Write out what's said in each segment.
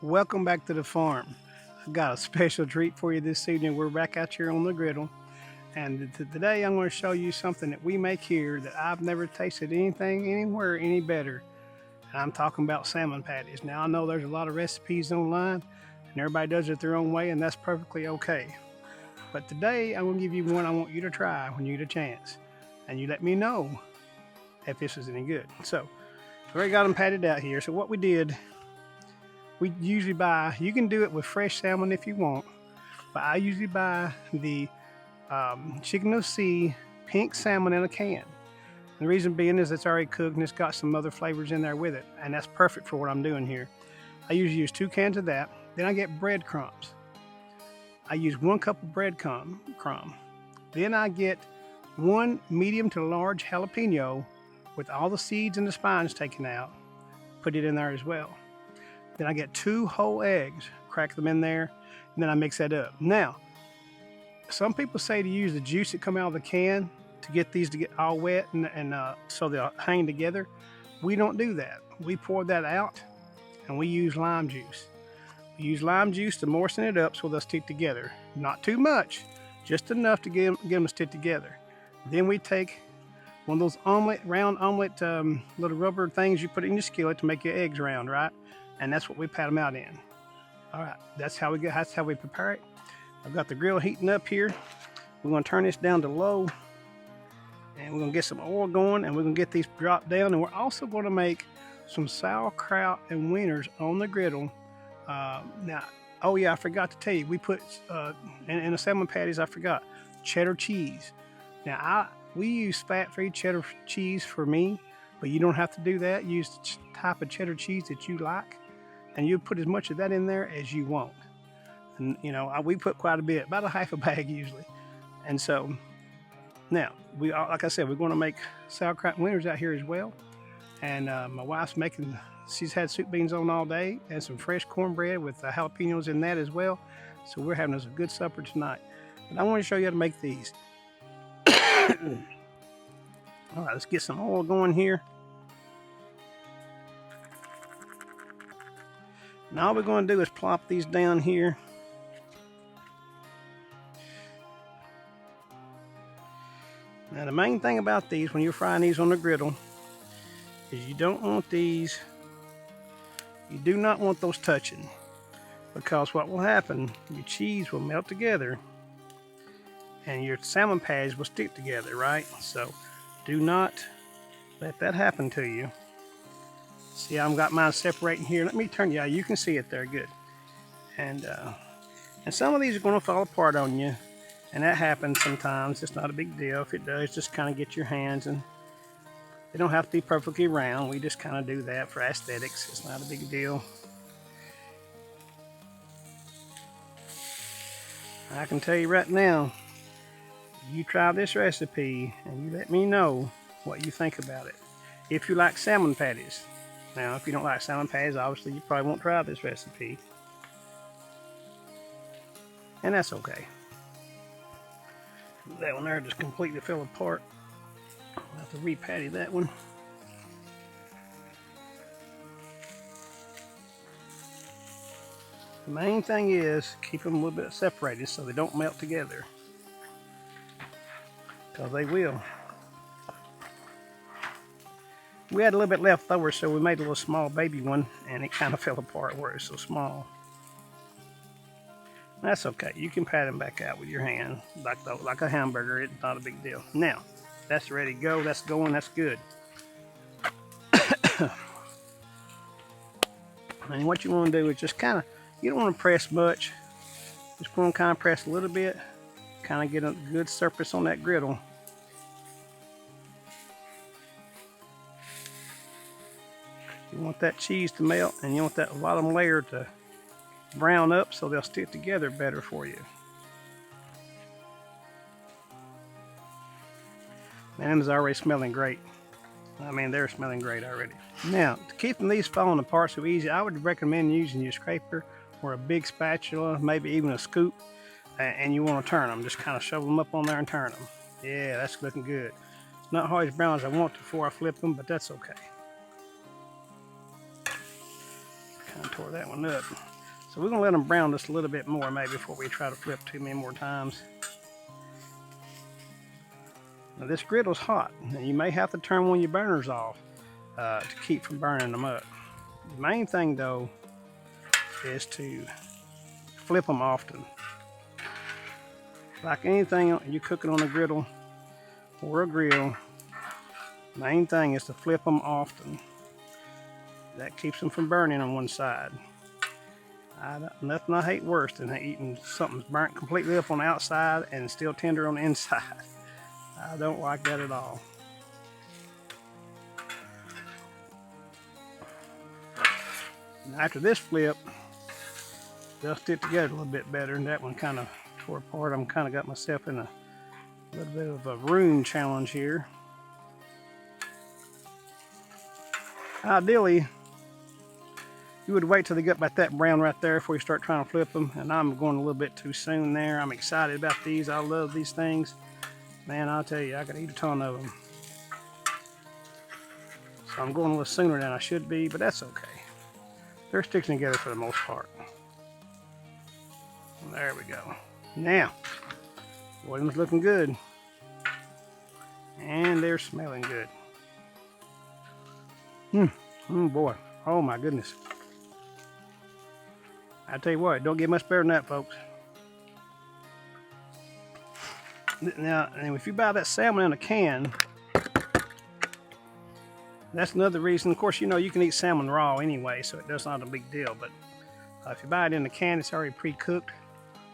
Welcome back to the farm. I've got a special treat for you this evening. We're back out here on the griddle, and today I'm going to show you something that we make here that I've never tasted anything anywhere any better. And I'm talking about salmon patties. Now I know there's a lot of recipes online, and everybody does it their own way, and that's perfectly okay. But today I'm going to give you one I want you to try when you get a chance, and you let me know if this is any good. So, we already got them patted out here. So what we did, we usually buy, you can do it with fresh salmon if you want, but I usually buy the chicken of the sea pink salmon in a can. The reason being is it's already cooked and it's got some other flavors in there with it, and that's perfect for what I'm doing here. I usually use 2 cans of that. Then I get breadcrumbs. I use 1 cup of breadcrumb. Then I get 1 medium to large jalapeno with all the seeds and the spines taken out. Put it in there as well. Then I get 2 whole eggs, crack them in there, and then I mix that up. Now, some people say to use the juice that come out of the can to get these to get all wet and so they'll hang together. We don't do that. We pour that out and we use lime juice. We use lime juice to moisten it up so they'll stick together. Not too much, just enough to get them to stick together. Then we take one of those round omelet little rubber things you put in your skillet to make your eggs round, right? And that's what we pat them out in. All right, that's how we prepare it. I've got the grill heating up here. We're gonna turn this down to low, and we're gonna get some oil going, and we're gonna get these dropped down, and we're also gonna make some sauerkraut and wieners on the griddle. Now, oh yeah, I forgot to tell you, we put in the salmon patties, I forgot, cheddar cheese. Now, we use fat-free cheddar cheese for me, but you don't have to do that. Use the type of cheddar cheese that you like, and you put as much of that in there as you want. And we put quite a bit, about a half a bag usually. And so now like I said, we're going to make sauerkraut and wieners out here as well. And my wife's she's had soup beans on all day and some fresh cornbread with jalapenos in that as well. So we're having us a good supper tonight. But I want to show you how to make these. All right, let's get some oil going here. Now all we're going to do is plop these down here. Now the main thing about these when you're frying these on the griddle is you do not want those touching, because what will happen, your cheese will melt together and your salmon patties will stick together, right? So do not let that happen to you. See, I've got mine separating here. Let me turn, yeah, you can see it there, good. And some of these are going to fall apart on you, and that happens sometimes. It's not a big deal. If it does, just kind of get your hands, and they don't have to be perfectly round. We just kind of do that for aesthetics. It's not a big deal. I can tell you right now, you try this recipe and you let me know what you think about it. If you like salmon patties. Now, if you don't like salmon patties, obviously you probably won't try this recipe. And that's okay. That one there just completely fell apart. I'll have to re-patty that one. The main thing is keep them a little bit separated so they don't melt together, because they will. We had a little bit left over, so we made a little small baby one, and it kind of fell apart where it's so small. That's okay. You can pat them back out with your hand, like a hamburger. It's not a big deal. Now, that's ready to go. That's going. That's good. And what you want to do is just kind of, you don't want to press much. Just want to kind of press a little bit, kind of get a good surface on that griddle. You want that cheese to melt, and you want that bottom layer to brown up so they'll stick together better for you. Man, them is already smelling great. I mean, they're smelling great already. Now, to keep these falling apart so easy, I would recommend using your scraper or a big spatula, maybe even a scoop, and you want to turn them. Just kind of shove them up on there and turn them. Yeah, that's looking good. It's not hard as brown as I want before I flip them, but that's okay. I tore that one up. So we're gonna let them brown just a little bit more maybe before we try to flip too many more times. Now this griddle's hot, and you may have to turn one of your burners off to keep from burning them up. The main thing though is to flip them often. Like anything you cooking on a griddle or a grill, main thing is to flip them often. That keeps them from burning on one side. Nothing I hate worse than eating something burnt completely up on the outside and still tender on the inside. I don't like that at all. Now after this flip, they'll stick together a little bit better, and that one kind of tore apart. I'm kind of got myself in a little bit of a ruin challenge here. Ideally, you would wait till they get about that brown right there before you start trying to flip them, and I'm going a little bit too soon there. I'm excited about these. I love these things. Man, I'll tell you, I could eat a ton of them. So I'm going a little sooner than I should be, but that's okay. They're sticking together for the most part. There we go. Now, boy, them's looking good. And they're smelling good. Boy. Oh my goodness. I tell you what, don't get much better than that, folks. Now, and if you buy that salmon in a can, that's another reason. Of course, you know you can eat salmon raw anyway, so that's not a big deal. But if you buy it in a can, it's already pre-cooked.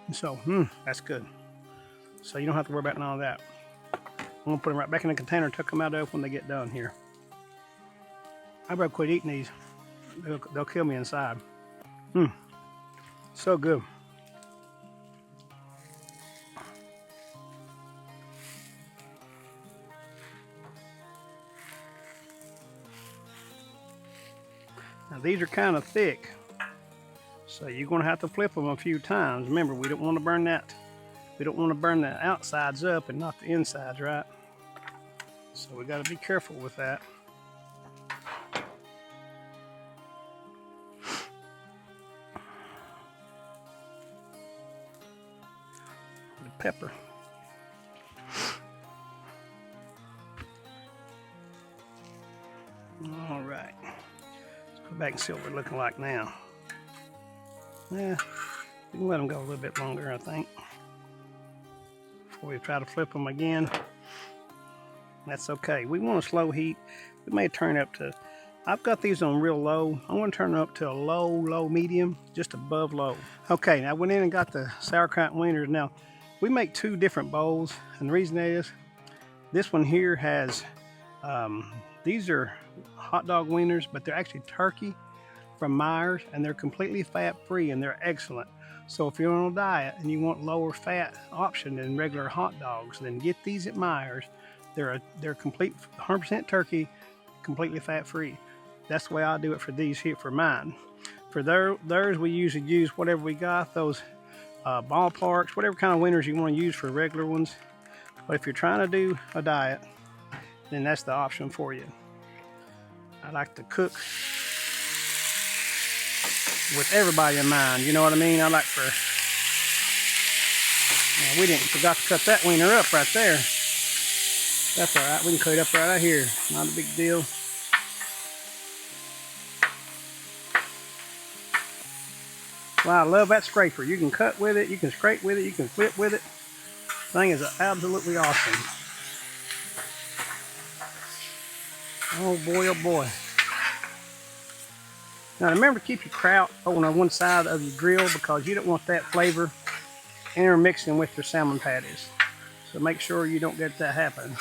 And so, that's good. So you don't have to worry about none of that. I'm gonna put them right back in the container and tuck them out of when they get done here. I better quit eating these. They'll kill me inside. So good. Now these are kind of thick, so you're going to have to flip them a few times. Remember, we don't want to burn that. We don't want to burn the outsides up and not the insides, right? So we got to be careful with that. The pepper. All right. Let's go back and see what we're looking like now. Yeah, we can let them go a little bit longer, I think, before we try to flip them again. That's okay. We want a slow heat. We may turn up to, I've got these on real low. I'm going to turn them up to a low medium, just above low. Okay, now I went in and got the sauerkraut wieners. Now, we make two different bowls, and the reason is, this one here has, these are hot dog wieners, but they're actually turkey from Myers, and they're completely fat-free, and they're excellent. So if you're on a diet and you want lower fat option than regular hot dogs, then get these at Myers. They're complete 100% turkey, completely fat-free. That's the way I do it for these here, for mine. For theirs, we usually use whatever we got, those ballparks, whatever kind of wieners you want to use for regular ones. But if you're trying to do a diet, then that's the option for you. I like to cook with everybody in mind, you know what I mean? I like for, we forgot to cut that wiener up right there. That's all right, we can cut it up right out here, not a big deal. Well, I love that scraper. You can cut with it, you can scrape with it, you can flip with it. Thing is absolutely awesome. Oh boy, oh boy. Now remember to keep your kraut on one side of your grill, because you don't want that flavor intermixing with your salmon patties. So make sure you don't get that happen.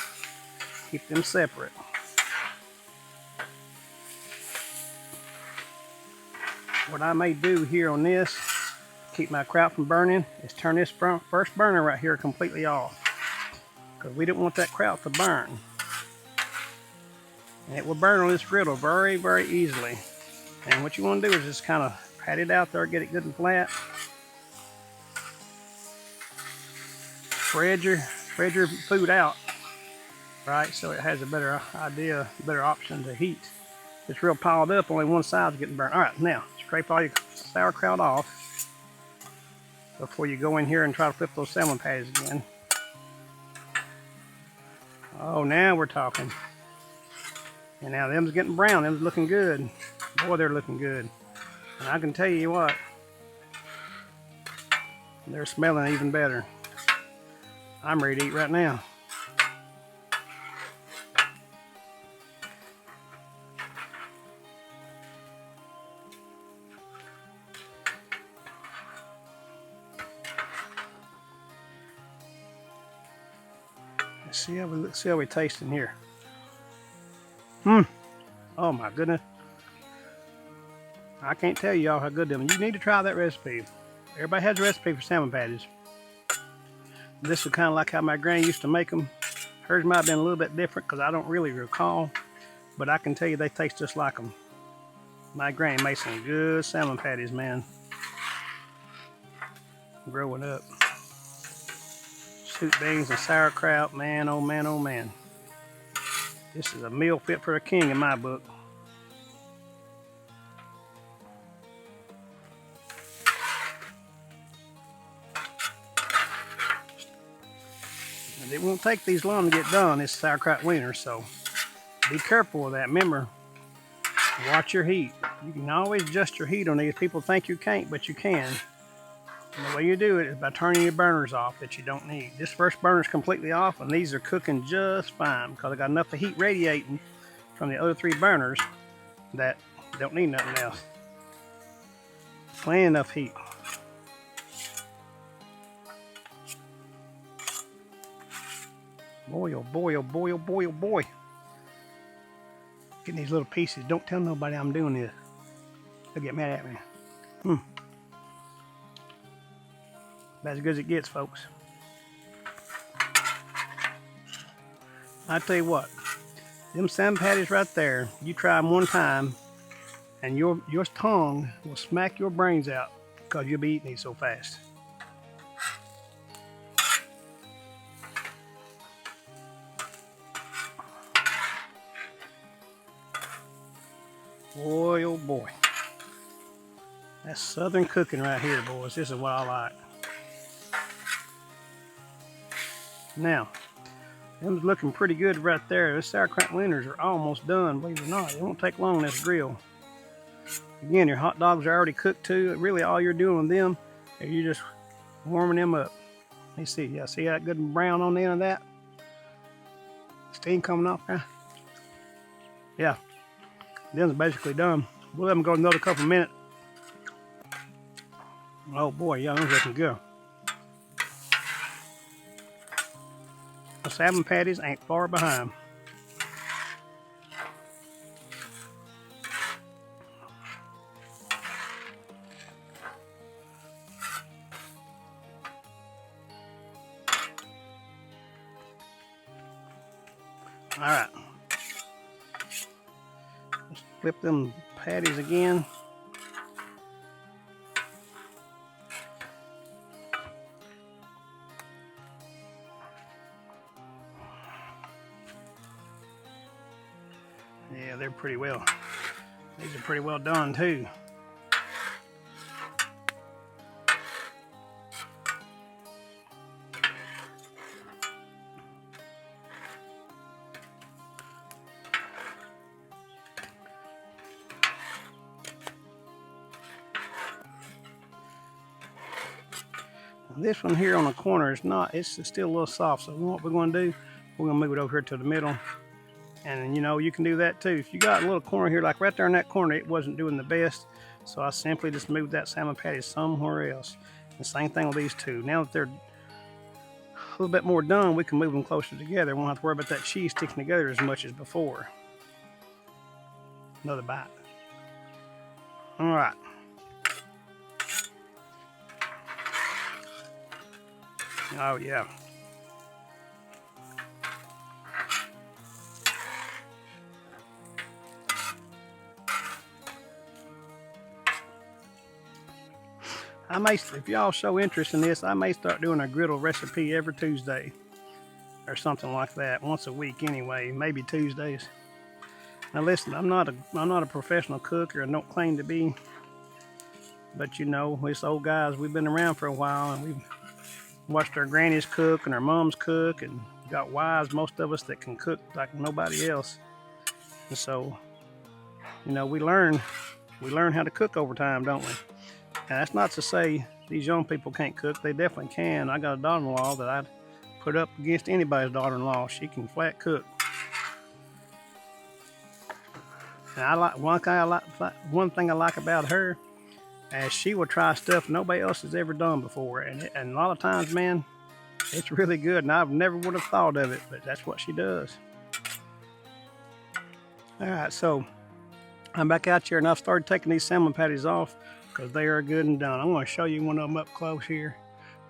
Keep them separate. What I may do here on this, keep my kraut from burning, is turn this first burner right here completely off, because we don't want that kraut to burn. And it will burn on this griddle very, very easily. And what you want to do is just kind of pat it out there, get it good and flat. Spread your food out, right? So it has a better idea, better option to heat. It's real piled up, only one side's getting burnt. All right, now scrape all your sauerkraut off before you go in here and try to flip those salmon patties again. Oh, now we're talking. And now them's getting brown. Them's looking good. Boy, they're looking good. And I can tell you what, they're smelling even better. I'm ready to eat right now. Let's see how we taste in here. Oh my goodness. I can't tell y'all how good them are. You need to try that recipe. Everybody has a recipe for salmon patties. This is kind of like how my granny used to make them. Hers might have been a little bit different because I don't really recall, but I can tell you they taste just like them. My granny made some good salmon patties, man. Growing up. Soup beans and sauerkraut, man, oh man, oh man. This is a meal fit for a king in my book. And it won't take these long to get done, this sauerkraut wiener, so be careful with that. Remember, watch your heat. You can always adjust your heat on these. People think you can't, but you can. And the way you do it is by turning your burners off that you don't need. This first burner is completely off, and these are cooking just fine because I got enough of heat radiating from the other 3 burners that don't need nothing else. Plenty enough heat. Boy, oh boy, oh boy, oh boy, oh boy. Getting these little pieces. Don't tell nobody I'm doing this. They'll get mad at me. That's as good as it gets, folks. I tell you what, them salmon patties right there, you try them one time, and your tongue will smack your brains out because you'll be eating these so fast. Boy, oh boy. That's southern cooking right here, boys. This is what I like. Now, them's looking pretty good right there. Those sauerkraut wieners are almost done, believe it or not. It won't take long on this grill. Again, your hot dogs are already cooked too. Really, all you're doing with them is you're just warming them up. Let me see. Yeah, see that good and brown on the end of that? Steam coming off there? Yeah, them's basically done. We'll let them go another couple minutes. Oh boy, yeah, them's looking good. The salmon patties ain't far behind. All right. Let's flip them patties again. Yeah, they're pretty well. These are pretty well done too. This one here on the corner is not, it's still a little soft. So what we're going to do, we're going to move it over here to the middle. And you know, you can do that too. If you got a little corner here, like right there in that corner, it wasn't doing the best. So I simply just moved that salmon patty somewhere else. The same thing with these two. Now that they're a little bit more done, we can move them closer together. We won't have to worry about that cheese sticking together as much as before. Another bite. All right. Oh yeah. I may, if y'all show interest in this, I may start doing a griddle recipe every Tuesday or something like that, once a week anyway, maybe Tuesdays. Now listen, I'm not a professional cook, or don't claim to be, But you know, us old guys, we've been around for a while, and we've watched our grannies cook and our moms cook, and got wives, most of us, that can cook like nobody else. And so, you know, we learn how to cook over time, don't we? And that's not to say these young people can't cook. They definitely can. I got a daughter-in-law that I'd put up against anybody's daughter-in-law. She can flat cook. And I like one thing I like about her, as she will try stuff nobody else has ever done before, and a lot of times, man, it's really good, and I never would have thought of it, but that's what she does. All right, so I'm back out here, and I've started taking these salmon patties off because they are good and done. I'm going to show you one of them up close here.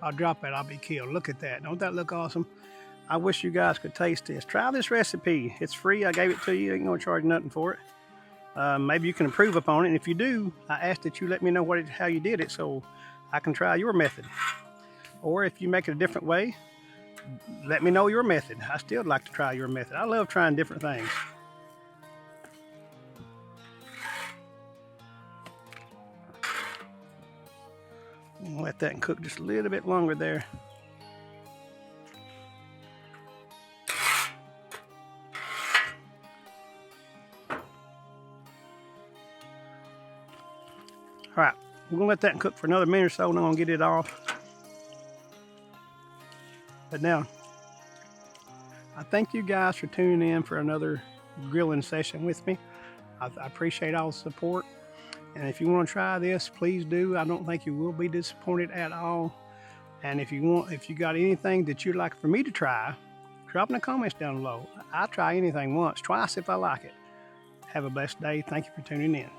I'll drop it, I'll be killed. Look at that. Don't that look awesome? I wish you guys could taste this. Try this recipe. It's free. I gave it to you. I ain't going to charge nothing for it. Maybe you can improve upon it, and if you do, I ask that you let me know how you did it so I can try your method. Or if you make it a different way, let me know your method. I still like to try your method. I love trying different things. Let that cook just a little bit longer there. All right, we're gonna let that cook for another minute or so, and I'm gonna get it off. But now, I thank you guys for tuning in for another grilling session with me. I appreciate all the support. And if you want to try this, please do. I don't think you will be disappointed at all. And if you got anything that you'd like for me to try, drop in the comments down below. I'll try anything once, twice if I like it. Have a blessed day. Thank you for tuning in.